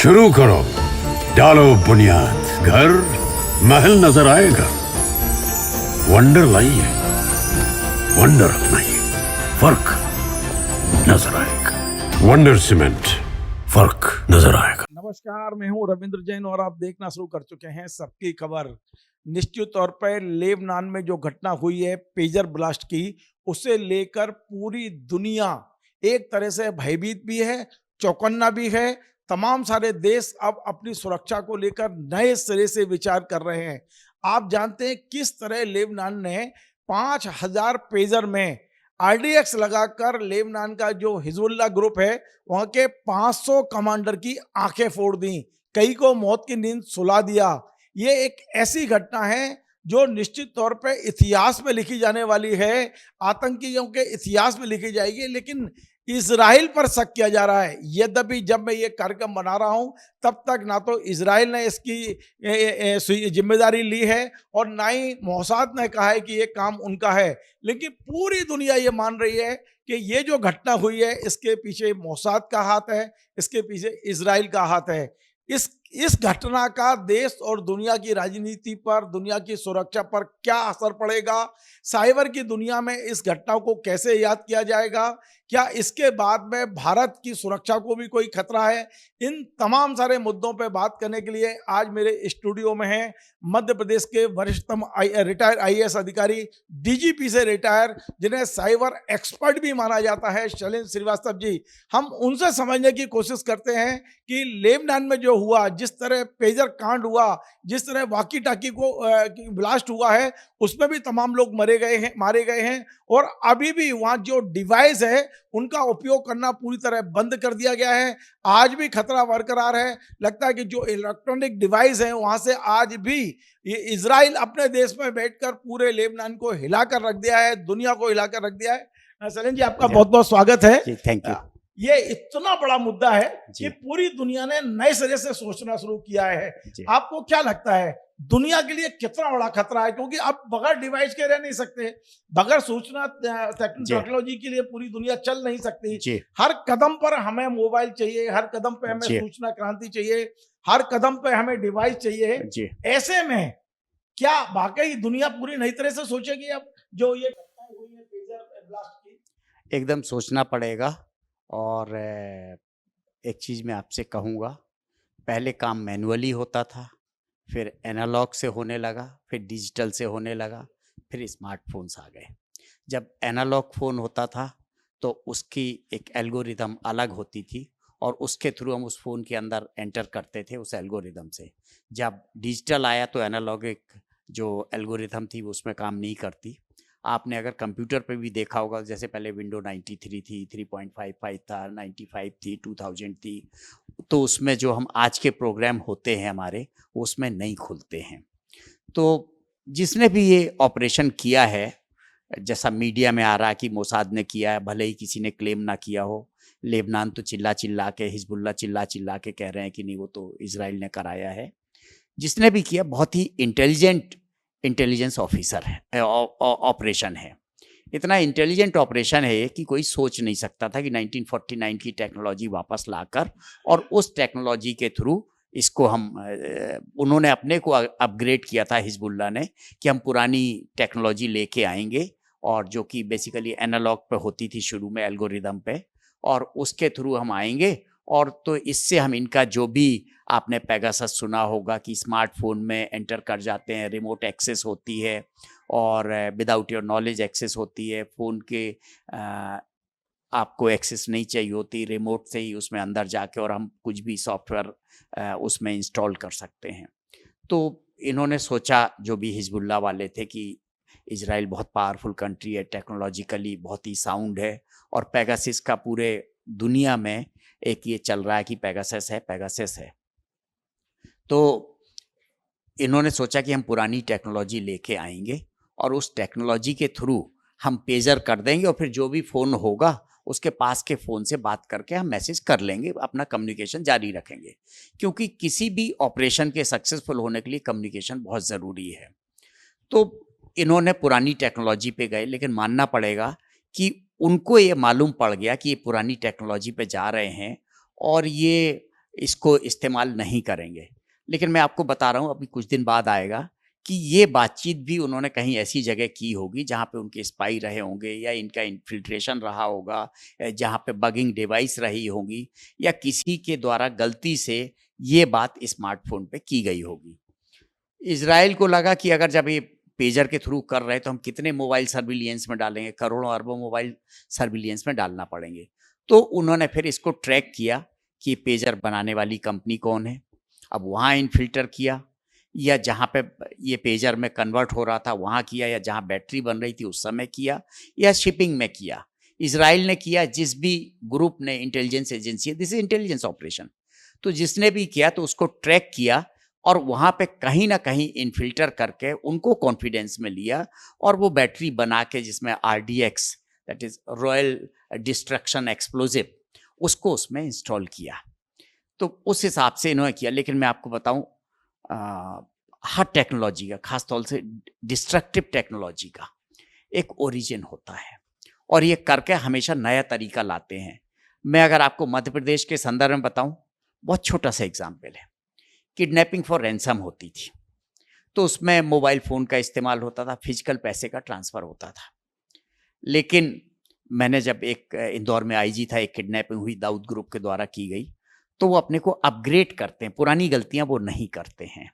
शुरू करो, डालो बुनियाद, घर महल नजर आएगा। वंडर लाइए, वंडर अपनाइए, फर्क नजर आएगा। वंडर सीमेंट, फर्क नजर आएगा। नमस्कार, मैं हूं रविंद्र जैन और आप देखना शुरू कर चुके हैं सबकी खबर। निश्चित तौर पर लेबनान में जो घटना हुई है पेजर ब्लास्ट की, उसे लेकर पूरी दुनिया एक तरह से भयभीत भी है, चौकन्ना भी है। तमाम सारे देश अब अपनी सुरक्षा को लेकर नए सिरे से विचार कर रहे हैं। आप जानते हैं किस तरह लेबनान ने 5000 पेजर में आरडीएक्स लगाकर लेबनान का जो हिजबुल्लाह ग्रुप है वहां के 500 कमांडर की आंखें फोड़ दी, कई को मौत की नींद सुला दिया। ये एक ऐसी घटना है जो निश्चित तौर पे इतिहास में लिखी जाने वाली है, आतंकियों के इतिहास में लिखी जाएगी। लेकिन इजराइल पर शक किया जा रहा है। यद्यपि जब मैं ये कार्यक्रम बना रहा हूं तब तक ना तो इजराइल ने इसकी जिम्मेदारी ली है और ना ही मोसाद ने कहा है कि ये काम उनका है। लेकिन पूरी दुनिया ये मान रही है कि ये जो घटना हुई है इसके पीछे मोसाद का हाथ है, इसके पीछे इजराइल का हाथ है। इस घटना का देश और दुनिया की राजनीति पर, दुनिया की सुरक्षा पर क्या असर पड़ेगा, साइबर की दुनिया में इस घटना को कैसे याद किया जाएगा, क्या इसके बाद में भारत की सुरक्षा को भी कोई खतरा है, इन तमाम सारे मुद्दों पर बात करने के लिए आज मेरे स्टूडियो में हैं मध्य प्रदेश के वरिष्ठतम रिटायर आईएएस अधिकारी, डीजीपी से रिटायर, जिन्हें साइबर एक्सपर्ट भी माना जाता है, शैलेंद्र श्रीवास्तव जी। हम उनसे समझने की कोशिश करते हैं कि लेबनान में जो हुआ, जिस तरह पेजर कांड हुआ, जिस तरह वाकी टाकी को ब्लास्ट हुआ है, उसमें भी तमाम लोग मारे गए हैं और अभी भी वहाँ जो डिवाइस है उनका उपयोग करना पूरी तरह बंद कर दिया गया है। आज भी खतरा बरकरार है। लगता है कि जो इलेक्ट्रॉनिक डिवाइस है वहाँ से आज भी ये इजराइल अपने देश में बैठकर पूरे लेबनान को हिलाकर रख दिया है, दुनिया को हिलाकर रख दिया है। सलीम जी, आपका बहुत बहुत स्वागत है। Thank you. ये इतना बड़ा मुद्दा है कि पूरी दुनिया ने नए सिरे से सोचना शुरू किया है। आपको क्या लगता है दुनिया के लिए कितना बड़ा खतरा है? क्योंकि अब बगैर डिवाइस के रह नहीं सकते, बगैर सूचना टेक्नोलॉजी के लिए पूरी दुनिया चल नहीं सकती। हर कदम पर हमें मोबाइल चाहिए, हर कदम पे हमें सूचना क्रांति चाहिए, हर कदम पे हमें डिवाइस चाहिए। ऐसे में क्या वाकई दुनिया पूरी नई तरह से सोचेगी अब जो ये घटना हुई है पेजर ब्लास्ट की? एकदम सोचना पड़ेगा। और एक चीज़ मैं आपसे कहूँगा, पहले काम मैनुअली होता था, फिर एनालॉग से होने लगा, फिर डिजिटल से होने लगा, फिर स्मार्टफोन्स आ गए। जब एनालॉग फ़ोन होता था तो उसकी एक एल्गोरिदम अलग होती थी और उसके थ्रू हम उस फ़ोन के अंदर एंटर करते थे उस एल्गोरिदम से। जब डिजिटल आया तो एनालॉग एक जो एल्गोरिदम थी वो उसमें काम नहीं करती। आपने अगर कंप्यूटर पे भी देखा होगा, जैसे पहले विंडो 93 थी, 3.55 था, 95 थी, 2000 थी, तो उसमें जो हम आज के प्रोग्राम होते हैं हमारे, उसमें नहीं खुलते हैं। तो जिसने भी ये ऑपरेशन किया है, जैसा मीडिया में आ रहा है कि मोसाद ने किया है, भले ही किसी ने क्लेम ना किया हो, लेबनान तो चिल्ला चिल्ला के, हिजबुल्लाह चिल्ला चिल्ला के कह रहे हैं कि नहीं वो तो इजराइल ने कराया है। जिसने भी किया बहुत ही इंटेलिजेंस ऑफिसर है, ऑपरेशन है। इतना इंटेलिजेंट ऑपरेशन है कि कोई सोच नहीं सकता था कि 1949 की टेक्नोलॉजी वापस लाकर और उस टेक्नोलॉजी के थ्रू इसको हम उन्होंने अपने को अपग्रेड किया था हिजबुल्लाह ने कि हम पुरानी टेक्नोलॉजी लेके आएंगे, और जो कि बेसिकली एनालॉग पे होती थी शुरू में एल्गोरिदम पे, और उसके थ्रू हम आएंगे। और तो इससे हम इनका जो भी आपने पेगासस सुना होगा कि स्मार्टफोन में एंटर कर जाते हैं, रिमोट एक्सेस होती है और विदाउट योर नॉलेज एक्सेस होती है, फ़ोन के आपको एक्सेस नहीं चाहिए होती, रिमोट से ही उसमें अंदर जाके और हम कुछ भी सॉफ्टवेयर उसमें इंस्टॉल कर सकते हैं। तो इन्होंने सोचा, जो भी हिजबुल्लाह वाले थे, कि इजराइल बहुत पावरफुल कंट्री है, टेक्नोलॉजिकली बहुत ही साउंड है, और पेगासस का पूरे दुनिया में एक ये चल रहा है कि पेगासस है। तो इन्होंने सोचा कि हम पुरानी टेक्नोलॉजी लेके आएंगे और उस टेक्नोलॉजी के थ्रू हम पेजर कर देंगे और फिर जो भी फ़ोन होगा उसके पास के फ़ोन से बात करके हम मैसेज कर लेंगे, अपना कम्युनिकेशन जारी रखेंगे। क्योंकि किसी भी ऑपरेशन के सक्सेसफुल होने के लिए कम्युनिकेशन बहुत ज़रूरी है। तो इन्होंने पुरानी टेक्नोलॉजी पे गए, लेकिन मानना पड़ेगा कि उनको ये मालूम पड़ गया कि ये पुरानी टेक्नोलॉजी पे जा रहे हैं और ये इसको इस्तेमाल नहीं करेंगे। लेकिन मैं आपको बता रहा हूँ, अभी कुछ दिन बाद आएगा कि ये बातचीत भी उन्होंने कहीं ऐसी जगह की होगी जहाँ पे उनके स्पाई रहे होंगे, या इनका इन्फिल्ट्रेशन रहा होगा, जहाँ पे बगिंग डिवाइस रही होगी, या किसी के द्वारा गलती से ये बात स्मार्टफोन पे की गई होगी। इजराइल को लगा कि अगर जब ये पेजर के थ्रू कर रहे हैं तो हम कितने मोबाइल सर्विलियंस में डालेंगे, करोड़ों अरबों मोबाइल सर्विलियंस में डालना पड़ेंगे। तो उन्होंने फिर इसको ट्रैक किया कि पेजर बनाने वाली कंपनी कौन है। अब वहाँ इनफिल्टर किया, या जहाँ पे ये पेजर में कन्वर्ट हो रहा था वहाँ किया, या जहाँ बैटरी बन रही थी उस समय किया, या शिपिंग में किया। इजराइल ने किया, जिस भी ग्रुप ने, intelligence agency, this is intelligence operation, तो जिसने भी किया तो उसको ट्रैक किया और वहाँ पे कहीं ना कहीं इनफिल्टर करके उनको कॉन्फिडेंस में लिया, और वो बैटरी बना के जिसमें RDX, that is royal destruction explosive, उसको उसमें इंस्टॉल किया। तो उस हिसाब से इन्होंने किया। लेकिन मैं आपको बताऊं, हर टेक्नोलॉजी का, खासतौर से डिस्ट्रक्टिव टेक्नोलॉजी का एक ओरिजिन होता है, और ये करके हमेशा नया तरीका लाते हैं। मैं अगर आपको मध्य प्रदेश के संदर्भ में बताऊं, बहुत छोटा सा एग्जाम्पल है। किडनैपिंग फॉर रैंसम होती थी, तो उसमें मोबाइल फ़ोन का इस्तेमाल होता था, फिजिकल पैसे का ट्रांसफ़र होता था। लेकिन मैंने जब एक इंदौर में IG था, एक किडनैपिंग हुई, दाऊद ग्रुप के द्वारा की गई, तो वो अपने को अपग्रेड करते हैं, पुरानी गलतियां वो नहीं करते हैं।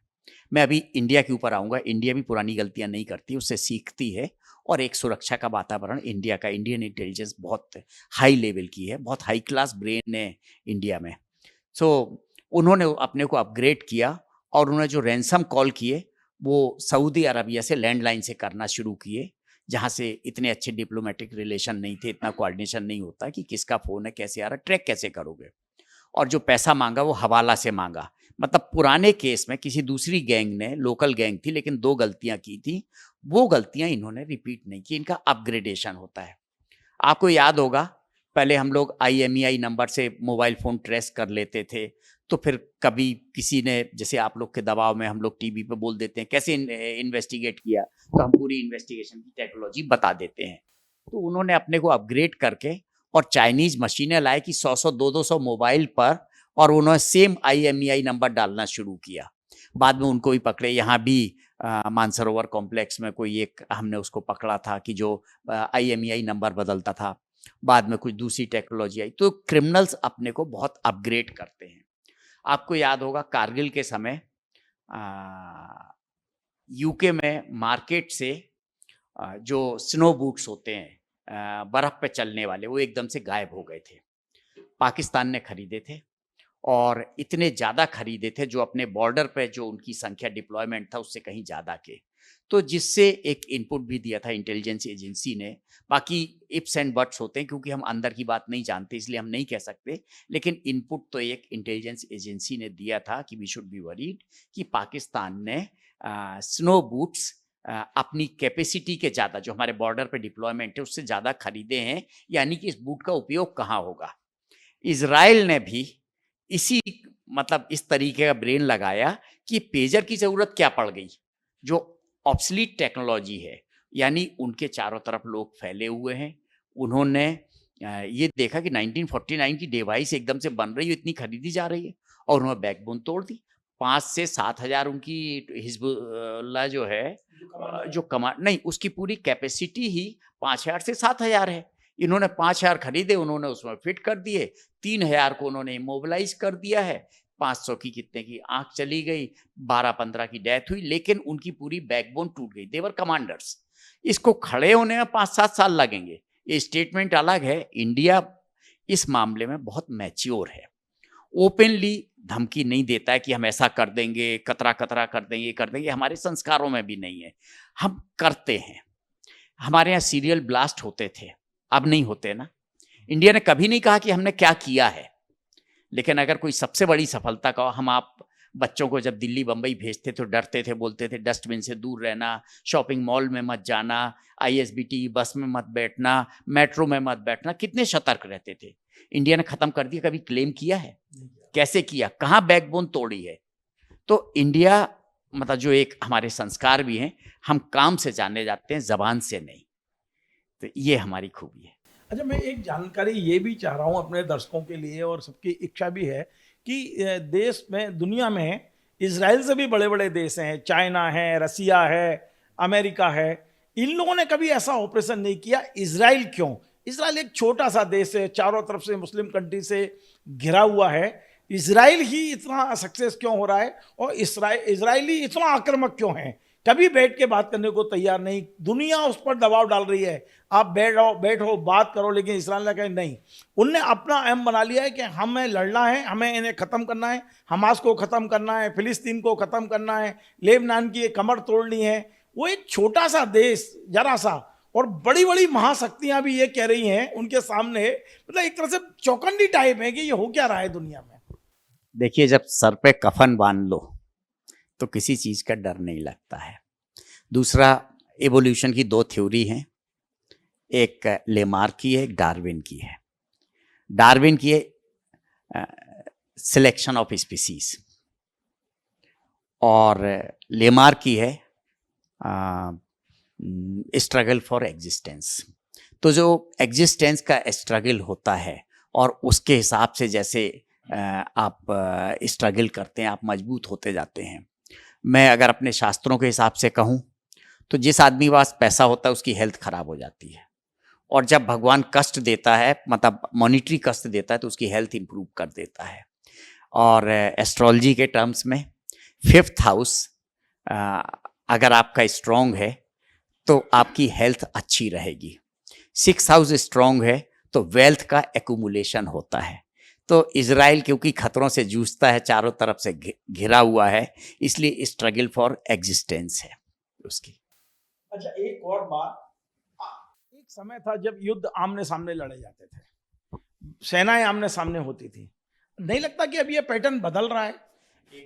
मैं अभी इंडिया के ऊपर आऊँगा। इंडिया भी पुरानी गलतियां नहीं करती, उससे सीखती है, और एक सुरक्षा का वातावरण इंडिया का, इंडियन इंटेलिजेंस बहुत हाई लेवल की है, बहुत हाई क्लास ब्रेन है इंडिया में। सो उन्होंने अपने को अपग्रेड किया, और उन्होंने जो रैंसम कॉल किए वो सऊदी अरबिया से लैंडलाइन से करना शुरू किए, जहाँ से इतने अच्छे डिप्लोमेटिक रिलेशन नहीं थे, इतना कोऑर्डिनेशन नहीं होता कि किसका फ़ोन है, कैसे आ रहा, ट्रैक कैसे करोगे। और जो पैसा मांगा वो हवाला से मांगा। मतलब पुराने केस में किसी दूसरी गैंग ने, लोकल गैंग थी लेकिन 2 गलतियां की थी, वो गलतियां इन्होंने रिपीट नहीं की। इनका अपग्रेडेशन होता है। आपको याद होगा, पहले हम लोग IMEI नंबर से मोबाइल फ़ोन ट्रेस कर लेते थे, तो फिर कभी किसी ने, जैसे आप लोग के दबाव में हम लोग टीवी पे बोल देते हैं कैसे इन्वेस्टिगेट किया, तो हम पूरी इन्वेस्टिगेशन की टेक्नोलॉजी बता देते हैं। तो उन्होंने अपने को अपग्रेड करके और चाइनीज मशीनें लाए कि 100-100, 200 मोबाइल पर, और उन्होंने सेम IMEI नंबर डालना शुरू किया। बाद में उनको भी पकड़े। यहाँ भी मानसरोवर कॉम्प्लेक्स में कोई एक, हमने उसको पकड़ा था कि जो IMEI नंबर बदलता था। बाद में कुछ दूसरी टेक्नोलॉजी आई। तो क्रिमिनल्स अपने को बहुत अपग्रेड करते हैं। आपको याद होगा कारगिल के समय UK में मार्केट से जो स्नो बूट्स होते हैं, बर्फ पे चलने वाले, वो एकदम से गायब हो गए थे। पाकिस्तान ने खरीदे थे, और इतने ज़्यादा खरीदे थे जो अपने बॉर्डर पे जो उनकी संख्या डिप्लॉयमेंट था उससे कहीं ज़्यादा के, तो जिससे एक इनपुट भी दिया था इंटेलिजेंस एजेंसी ने। बाकी इफ्स एंड बट्स होते हैं, क्योंकि हम अंदर की बात नहीं जानते इसलिए हम नहीं कह सकते, लेकिन इनपुट तो एक इंटेलिजेंस एजेंसी ने दिया था कि वी शुड बी वरीड कि पाकिस्तान ने स्नो बूट्स अपनी कैपेसिटी के ज़्यादा, जो हमारे बॉर्डर पे डिप्लॉयमेंट है उससे ज़्यादा खरीदे हैं, यानी कि इस बूट का उपयोग कहाँ होगा। इजराइल ने भी इसी, मतलब इस तरीके का ब्रेन लगाया कि पेजर की ज़रूरत क्या पड़ गई, जो ऑब्सलीट टेक्नोलॉजी है, यानी उनके चारों तरफ लोग फैले हुए हैं। उन्होंने ये देखा कि 1949 की डिवाइस एकदम से बन रही है, इतनी खरीदी जा रही है, और उन्होंने बैकबोन तोड़ दी। 5 से 7 हज़ार उनकी हिजबुल्लाह जो है, जो कमांड नहीं, उसकी पूरी कैपेसिटी ही 5,000 से 7,000 है। इन्होंने 5,000 खरीदे, उन्होंने उसमें फिट कर दिए, 3,000 को उन्होंने इमोबिलाइज कर दिया है, 500 की कितने की आंख चली गई, 12-15 की डेथ हुई, लेकिन उनकी पूरी बैकबोन टूट गई। देवर कमांडर्स। इसको खड़े होने में 5-7 साल लगेंगे। ये स्टेटमेंट अलग है। इंडिया इस मामले में बहुत मैच्योर है, ओपनली धमकी नहीं देता है कि हम ऐसा कर देंगे, कतरा कतरा कर देंगे, हमारे संस्कारों में भी नहीं है। हम करते हैं। हमारे यहाँ सीरियल ब्लास्ट होते थे, अब नहीं होते ना। इंडिया ने कभी नहीं कहा कि हमने क्या किया है, लेकिन अगर कोई सबसे बड़ी सफलता का, हम आप बच्चों को जब दिल्ली बम्बई भेजते तो डरते थे, बोलते थे डस्टबिन से दूर रहना, शॉपिंग मॉल में मत जाना, ISBT बस में मत बैठना, मेट्रो में मत बैठना, कितने सतर्क रहते थे। इंडिया ने खत्म कर दिया। कभी क्लेम किया है? कैसे किया? कहाँ बैकबोन तोड़ी है? तो इंडिया, मतलब जो एक हमारे संस्कार भी हैं, हम काम से जाने जाते हैं, जबान से नहीं। तो ये हमारी खूबी है। अच्छा, मैं एक जानकारी ये भी चाह रहा हूँ अपने दर्शकों के लिए, और सबकी इच्छा भी है कि देश में, दुनिया में इजराइल से भी बड़े बड़े देश हैं, चाइना है, रसिया है, अमेरिका है, इन लोगों ने कभी ऐसा ऑपरेशन नहीं किया। इजराइल क्यों? इजराइल एक छोटा सा देश है, चारों तरफ से मुस्लिम कंट्री से घिरा हुआ है। इजराइल ही इतना सक्सेस क्यों हो रहा है और इजरायली इतना आक्रामक क्यों है? कभी बैठ के बात करने को तैयार नहीं। दुनिया उस पर दबाव डाल रही है, आप बैठो बात करो, लेकिन इस्राइल ने कहा नहीं। उनने अपना एम बना लिया है कि हमें लड़ना है, हमें इन्हें ख़त्म करना है, हमास को ख़त्म करना है, फिलिस्तीन को ख़त्म करना है, लेबनान की कमर तोड़नी है। वो एक छोटा सा देश, जरा सा, और बड़ी बड़ी महाशक्तियां भी ये कह रही हैं उनके सामने, मतलब एक तरह से चौकन्नी टाइप है कि ये हो क्या रहा है दुनिया में। देखिए, जब सर पे कफन बांध लो तो किसी चीज़ का डर नहीं लगता है। दूसरा, एवोल्यूशन की दो थ्योरी हैं, एक लेमार्क की है, एक डार्विन की है। डार्विन की है सिलेक्शन ऑफ स्पीसीज, और लेमार्क की है स्ट्रगल फॉर एग्जिस्टेंस। तो जो एग्जिस्टेंस का स्ट्रगल होता है और उसके हिसाब से जैसे आप स्ट्रगल करते हैं, आप मजबूत होते जाते हैं। मैं अगर अपने शास्त्रों के हिसाब से कहूँ तो जिस आदमी के पास पैसा होता है उसकी हेल्थ खराब हो जाती है, और जब भगवान कष्ट देता है, मतलब मॉनिटरी कष्ट देता है, तो उसकी हेल्थ इंप्रूव कर देता है। और एस्ट्रोलॉजी के टर्म्स में 5th हाउस अगर आपका स्ट्रॉन्ग है तो आपकी हेल्थ अच्छी रहेगी। 6th हाउस स्ट्रॉन्ग है तो वेल्थ का एक्यूमुलेशन होता है। तो इजराइल क्योंकि खतरों से जूझता है, चारों तरफ से घिरा हुआ है, इसलिए स्ट्रगल फॉर एग्जिस्टेंस है उसकी। अच्छा, एक और बात, एक समय था जब युद्ध आमने सामने लड़े जाते थे, सेनाएं आमने सामने होती थी। नहीं लगता कि अब ये पैटर्न बदल रहा है?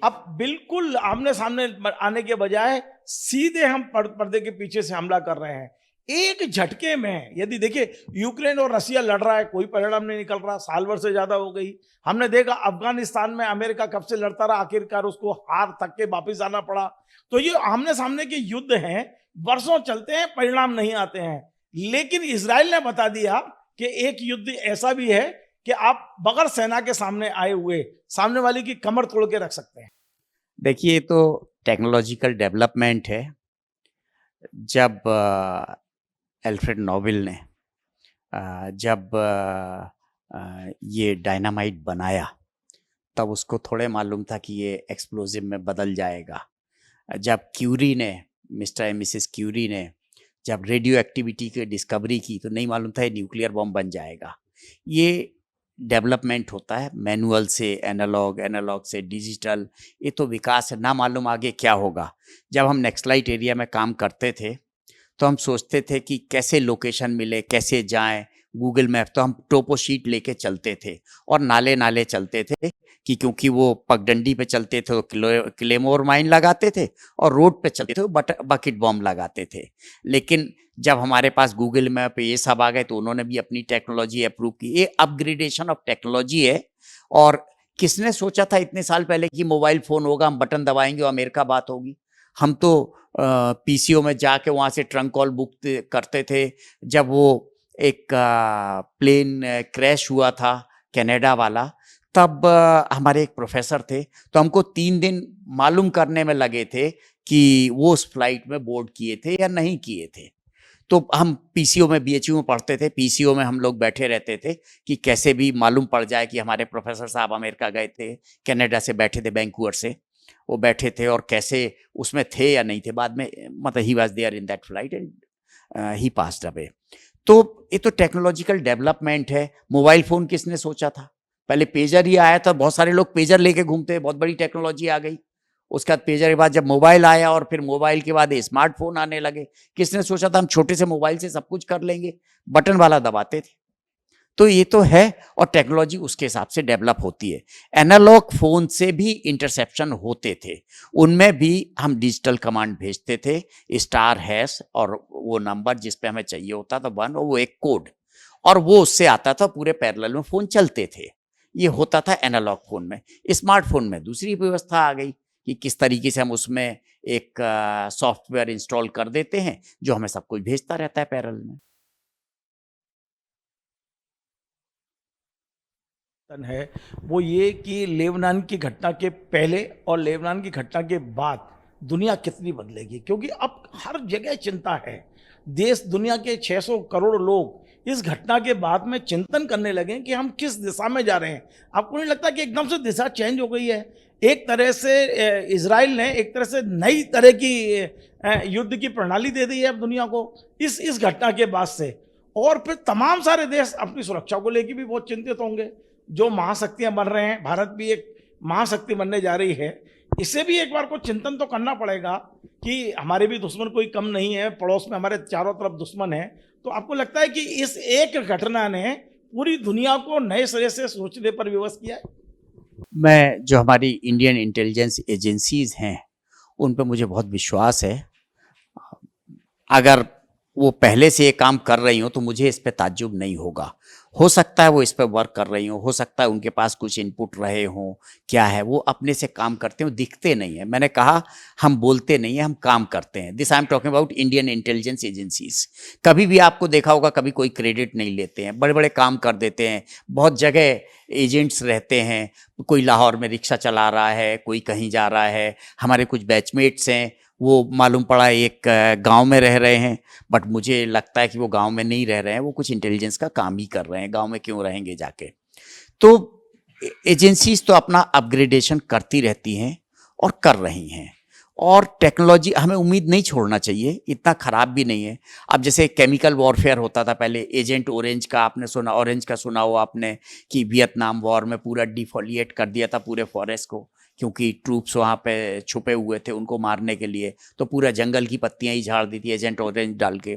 अब बिल्कुल आमने सामने आने के बजाय सीधे हम पर्दे के पीछे से हमला कर रहे हैं। एक झटके में, यदि देखिए यूक्रेन और रसिया लड़ रहा है, कोई परिणाम नहीं निकल रहा, साल भर से ज्यादा हो गई। हमने देखा अफगानिस्तान में अमेरिका कब से लड़ता रहा, आखिरकार उसको हार तक के वापिस आना पड़ा। तो ये आमने सामने के युद्ध हैं, वर्षों चलते हैं, परिणाम नहीं आते हैं। लेकिन इजराइल ने बता दिया कि एक युद्ध ऐसा भी है कि आप बगैर सेना के सामने आए हुए सामने वाले की कमर तोड़ के रख सकते हैं। देखिए, तो टेक्नोलॉजिकल डेवलपमेंट है। जब एल्फ्रेड नोबेल ने जब ये डायनामाइट बनाया, तब उसको थोड़े मालूम था कि ये एक्सप्लोजिव में बदल जाएगा। जब क्यूरी ने, मिस्टर एंड मिसेस क्यूरी ने जब रेडियो एक्टिविटी की डिस्कवरी की, तो नहीं मालूम था ये न्यूक्लियर बॉम्ब बन जाएगा। ये डेवलपमेंट होता है मैनुअल से एनालॉग, एनालॉग से डिजिटल, ये तो विकास है, ना मालूम आगे क्या होगा। जब हम नेक्सलाइट एरिया में काम करते थे तो हम सोचते थे कि कैसे लोकेशन मिले, कैसे जाएं। गूगल मैप, तो हम टोपो शीट लेके चलते थे और नाले नाले चलते थे, कि क्योंकि वो पगडंडी पे चलते थे तो क्लेमोर माइन लगाते थे, और रोड पे चलते थे तो बकेट बॉम्ब लगाते थे। लेकिन जब हमारे पास गूगल मैप ये सब आ गए तो उन्होंने भी अपनी टेक्नोलॉजी अप्रूव की। ये अपग्रेडेशन ऑफ टेक्नोलॉजी है। और किसने सोचा था इतने साल पहले कि मोबाइल फ़ोन होगा, हम बटन दबाएंगे और अमेरिका बात होगी। हम तो पीसीओ में जाके वहाँ से ट्रंक कॉल बुक करते थे। जब वो एक प्लेन क्रैश हुआ था कनाडा वाला, तब हमारे एक प्रोफेसर थे, तो हमको 3 दिन मालूम करने में लगे थे कि वो उस फ्लाइट में बोर्ड किए थे या नहीं किए थे। तो हम पीसीओ में, बीएचयू में पढ़ते थे, पीसीओ में हम लोग बैठे रहते थे कि कैसे भी मालूम पड़ जाए कि हमारे प्रोफेसर साहब अमेरिका गए थे, कनाडा से बैठे थे, वैंकूवर से वो बैठे थे, और कैसे उसमें थे या नहीं थे। बाद में मतलब he was there in that flight and he passed away. तो ये तो टेक्नोलॉजिकल डेवलपमेंट है। मोबाइल फ़ोन किसने सोचा था? पहले पेजर ही आया था, बहुत सारे लोग पेजर लेके घूमते, बहुत बड़ी टेक्नोलॉजी आ गई। उसके बाद पेजर के बाद जब मोबाइल आया, और फिर मोबाइल के बाद स्मार्टफोन आने लगे। किसने सोचा था हम छोटे से मोबाइल से सब कुछ कर लेंगे? बटन वाला दबाते थे। तो ये तो है, और टेक्नोलॉजी उसके हिसाब से डेवलप होती है। एनालॉग फोन से भी इंटरसेप्शन होते थे, उनमें भी हम डिजिटल कमांड भेजते थे, स्टार हैश, और वो नंबर जिस पे हमें चाहिए होता था 1, और वो एक कोड, और वो उससे आता था, पूरे पैरेलल में फोन चलते थे। ये होता था एनालॉग फोन में। स्मार्टफोन में दूसरी व्यवस्था आ गई कि किस तरीके से हम उसमें एक सॉफ्टवेयर इंस्टॉल कर देते हैं जो हमें सब कुछ भेजता रहता है पैरेलल में। चिंतन है वो ये कि लेबनान की घटना के पहले और लेबनान की घटना के बाद दुनिया कितनी बदलेगी, क्योंकि अब हर जगह चिंता है। देश दुनिया के 600 करोड़ लोग इस घटना के बाद में चिंतन करने लगे कि हम किस दिशा में जा रहे हैं। आपको नहीं लगता कि एकदम से दिशा चेंज हो गई है? एक तरह से इजराइल ने एक तरह से नई तरह की युद्ध की प्रणाली दे दी है अब दुनिया को इस घटना के बाद से। और फिर तमाम सारे देश अपनी सुरक्षा को लेकर भी बहुत चिंतित होंगे। जो महाशक्तियां बन रहे हैं, भारत भी एक महाशक्ति बनने जा रही है, इसे भी एक बार को चिंतन तो करना पड़ेगा कि हमारे भी दुश्मन कोई कम नहीं है, पड़ोस में हमारे चारों तरफ दुश्मन है। तो आपको लगता है कि इस एक घटना ने पूरी दुनिया को नए सिरे से सोचने पर विवश किया है? मैं जो हमारी इंडियन इंटेलिजेंस एजेंसीज हैं उन पे मुझे बहुत विश्वास है। अगर वो पहले से ये काम कर रही हो तो मुझे इस पे ताज्जुब नहीं होगा। हो सकता है वो इस पे वर्क कर रही हो सकता है उनके पास कुछ इनपुट रहे हों, क्या है, वो अपने से काम करते हो, दिखते नहीं है। मैंने कहा हम बोलते नहीं है, हम काम करते हैं। This I am talking about Indian intelligence agencies. कभी भी आपको देखा होगा, कभी कोई क्रेडिट नहीं लेते हैं, बड़े बड़े काम कर देते हैं। बहुत जगह एजेंट्स रहते हैं, कोई लाहौर में रिक्शा चला रहा है, कोई कहीं जा रहा है। हमारे कुछ बैचमेट्स हैं, वो मालूम पड़ा एक गांव में रह रहे हैं, बट मुझे लगता है कि वो गांव में नहीं रह रहे हैं, वो कुछ इंटेलिजेंस का काम ही कर रहे हैं। गांव में क्यों रहेंगे जाके? तो एजेंसीज तो अपना अपग्रेडेशन करती रहती हैं और कर रही हैं। और टेक्नोलॉजी हमें उम्मीद नहीं छोड़ना चाहिए, इतना ख़राब भी नहीं है। अब जैसे केमिकल वॉरफेयर होता था पहले, एजेंट ऑरेंज का आपने सुना, ऑरेंज का सुना हो आपने, कि वियतनाम वॉर में पूरा डिफोलिएट कर दिया था पूरे फॉरेस्ट को, क्योंकि ट्रूप्स वहाँ पे छुपे हुए थे उनको मारने के लिए, तो पूरा जंगल की पत्तियाँ ही झाड़ दी थी एजेंट ऑरेंज डाल के।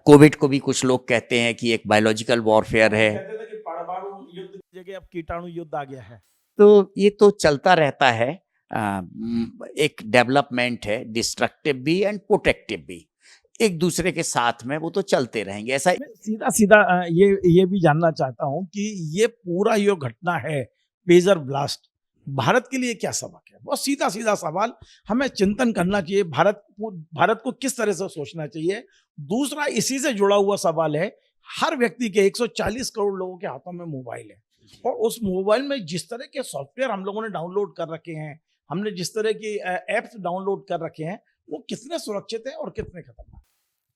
कोविड को भी कुछ लोग कहते हैं कि एक बायोलॉजिकल वॉरफेयर है। कहते थे कि परमाणु युद्ध की जगह अब कीटाणु युद्ध आ गया है। तो ये तो चलता रहता है। एक डेवलपमेंट है, डिस्ट्रक्टिव भी एंड प्रोटेक्टिव भी, एक दूसरे के साथ में वो तो चलते रहेंगे। ऐसा मैं सीधा सीधा ये भी जानना चाहता हूं कि ये पूरा जो घटना है पेजर ब्लास्ट, भारत के लिए क्या सबक है? बहुत सीधा सीधा सवाल, हमें चिंतन करना चाहिए, भारत को किस तरह से सोचना चाहिए। दूसरा इसी से जुड़ा हुआ सवाल है, हर व्यक्ति के 140 करोड़ लोगों के हाथों में मोबाइल है, और उस मोबाइल में जिस तरह के सॉफ्टवेयर हम लोगों ने डाउनलोड कर रखे हैं, हमने जिस तरह की एप्स डाउनलोड कर रखे हैं, वो कितने सुरक्षित है और कितने खतरनाक?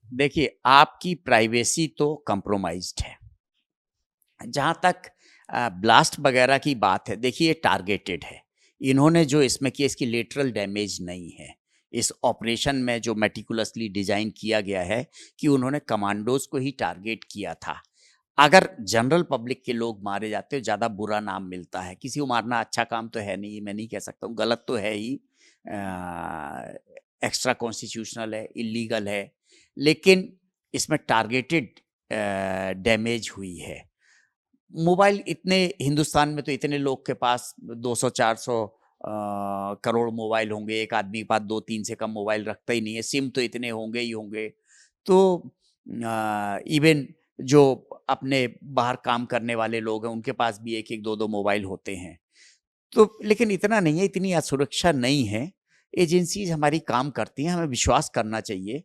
देखिए, आपकी प्राइवेसी तो कंप्रोमाइज्ड है। जहाँ तक ब्लास्ट वगैरह की बात है, देखिए ये टारगेटेड है। इन्होंने जो इसमें किया, इसकी लेटरल डैमेज नहीं है। इस ऑपरेशन में जो मेटिकुलसली डिजाइन किया गया है कि उन्होंने कमांडोज को ही टारगेट किया था। अगर जनरल पब्लिक के लोग मारे जाते हो, ज़्यादा बुरा नाम मिलता है। किसी को मारना अच्छा काम तो है नहीं, मैं नहीं कह सकता हूँ, गलत तो है ही, एक्स्ट्रा कॉन्स्टिट्यूशनल है, इलीगल है, लेकिन इसमें टारगेटेड डैमेज हुई है। मोबाइल इतने, हिंदुस्तान में तो इतने लोग के पास 200-400 करोड़ मोबाइल होंगे, एक आदमी के पास 2-3 से कम मोबाइल रखता ही नहीं है। सिम तो इतने होंगे ही होंगे। तो इवन जो अपने बाहर काम करने वाले लोग हैं, उनके पास भी 1-1, 2-2 मोबाइल होते हैं। तो लेकिन इतना नहीं है, इतनी असुरक्षा नहीं है। एजेंसीज हमारी काम करती हैं, हमें विश्वास करना चाहिए।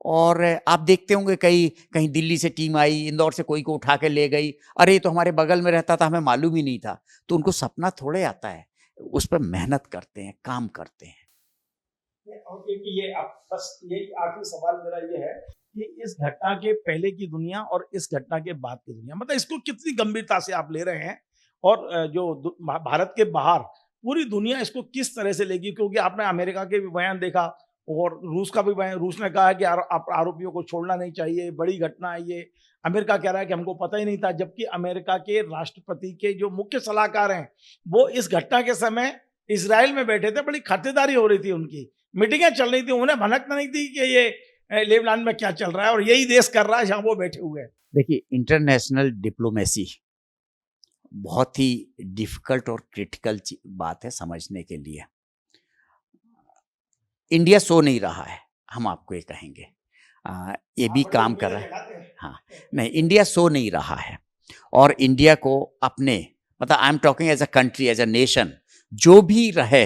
और आप देखते होंगे कहीं दिल्ली से टीम आई, इंदौर से कोई को उठा के ले गई, अरे ये तो हमारे बगल में रहता था, हमें मालूम ही नहीं था। तो उनको सपना थोड़े आता है, उस पर मेहनत करते हैं, काम करते हैं। और ये बस यही आखिरी सवाल मेरा ये है कि इस घटना के पहले की दुनिया और इस घटना के बाद की दुनिया, मतलब इसको कितनी गंभीरता से आप ले रहे हैं, और जो भारत के बाहर पूरी दुनिया इसको किस तरह से लेगी? क्योंकि आपने अमेरिका के भी बयान देखा और रूस का भी बयान, रूस ने कहा है कि आरोपियों को छोड़ना नहीं चाहिए, बड़ी घटना है ये। अमेरिका कह रहा है कि हमको पता ही नहीं था, जबकि अमेरिका के राष्ट्रपति के जो मुख्य सलाहकार हैं वो इस घटना के समय इजराइल में बैठे थे, बड़ी खातिरदारी हो रही थी, उनकी मीटिंगें चल रही थी, उन्हें भनक नहीं थी कि ये लेबनान में क्या चल रहा है, और यही देश कर रहा है जहां वो बैठे हुए हैं। देखिए, इंटरनेशनल डिप्लोमेसी बहुत ही डिफिकल्ट और क्रिटिकल बात है समझने के लिए। इंडिया सो नहीं रहा है, हम आपको ये कहेंगे, ये भी काम कर रहा है। हाँ, नहीं, इंडिया सो नहीं रहा है। और इंडिया को अपने, मतलब I am talking as a country, as a nation, जो भी रहे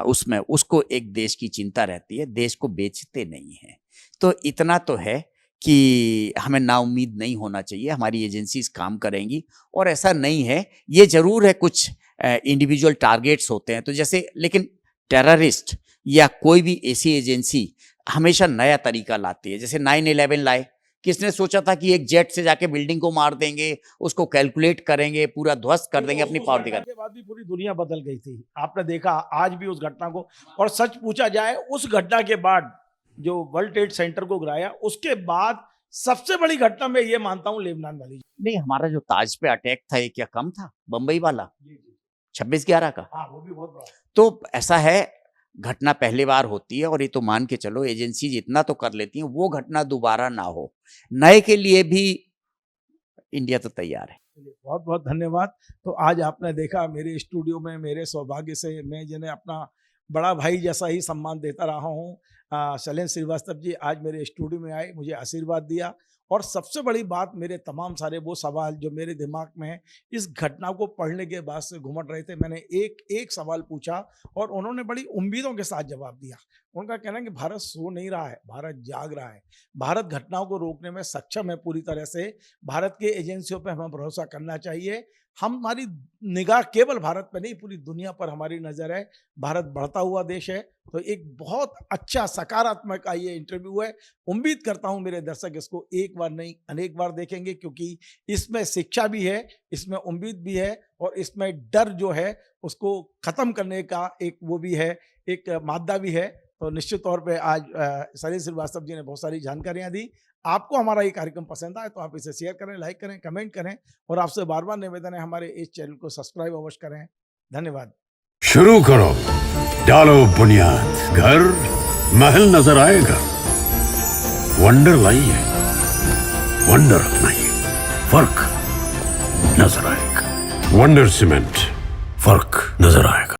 उसमें उसको एक देश की चिंता रहती है, देश को बेचते नहीं है। तो इतना तो है कि हमें नाउम्मीद नहीं होना चाहिए, हमारी एजेंसीज काम करेंगी। और ऐसा नहीं है, ये जरूर है कुछ इंडिविजुअल टारगेट्स होते हैं, तो जैसे, लेकिन टेररिस्ट या कोई भी ऐसी एजेंसी हमेशा नया तरीका लाती है। जैसे 9/11 लाए, किसने सोचा था कि एक जेट से जाके बिल्डिंग को मार देंगे, उसको कैलकुलेट करेंगे, पूरा ध्वस्त कर देंगे, अपनी पावर दिखा। के बाद भी पूरी दुनिया बदल गई थी, आपने देखा आज भी उस घटना को। और सच पूछा जाए, उस घटना के बाद जो वर्ल्ड ट्रेड सेंटर को गिराया, उसके बाद सबसे बड़ी घटना मैं ये मानता हूँ लेबनान वाली। नहीं, हमारा जो ताज पे अटैक था ये क्या कम था? बंबई वाला 26/11 का। हाँ, वो भी बहुत बड़ा। तो ऐसा है, घटना पहली बार होती है और ये तो मान के चलो एजेंसीज इतना तो कर लेती हैं, वो घटना दोबारा ना हो। नए के लिए भी इंडिया तो तैयार है। बहुत बहुत धन्यवाद। तो आज आपने देखा मेरे स्टूडियो में, मेरे सौभाग्य से मैं जिन्हें अपना बड़ा भाई जैसा ही सम्मान देता रहा हूँ, शैलेंद्र श्रीवास्तव जी आज मेरे स्टूडियो में आए, मुझे आशीर्वाद दिया। और सबसे बड़ी बात, मेरे तमाम सारे वो सवाल जो मेरे दिमाग में इस घटना को पढ़ने के बाद से घुमट रहे थे, मैंने एक एक सवाल पूछा और उन्होंने बड़ी उम्मीदों के साथ जवाब दिया। उनका कहना है कि भारत सो नहीं रहा है, भारत जाग रहा है, भारत घटनाओं को रोकने में सक्षम है पूरी तरह से। भारत के एजेंसियों पर हमें भरोसा करना चाहिए। हमारी निगाह केवल भारत पर नहीं, पूरी दुनिया पर हमारी नज़र है। भारत बढ़ता हुआ देश है। तो एक बहुत अच्छा सकारात्मक का ये इंटरव्यू है। उम्मीद करता हूँ मेरे दर्शक इसको एक बार नहीं अनेक बार देखेंगे, क्योंकि इसमें शिक्षा भी है, इसमें उम्मीद भी है और इसमें डर जो है उसको ख़त्म करने का एक वो भी है, एक मादा भी है। तो निश्चित तौर पे आज शैलेंद्र श्रीवास्तव जी ने बहुत सारी जानकारियाँ दी। आपको हमारा ये कार्यक्रम पसंद आए तो आप इसे शेयर करें, लाइक करें, कमेंट करें और आपसे बार बार निवेदन है हमारे इस चैनल को सब्सक्राइब अवश्य करें। धन्यवाद। शुरू करो, डालो बुनियाद, घर महल नजर आएगा। वंडर लाइए, वंडर अपनाइए, फर्क नजर आएगा। वंडर सीमेंट, फर्क नजर आएगा।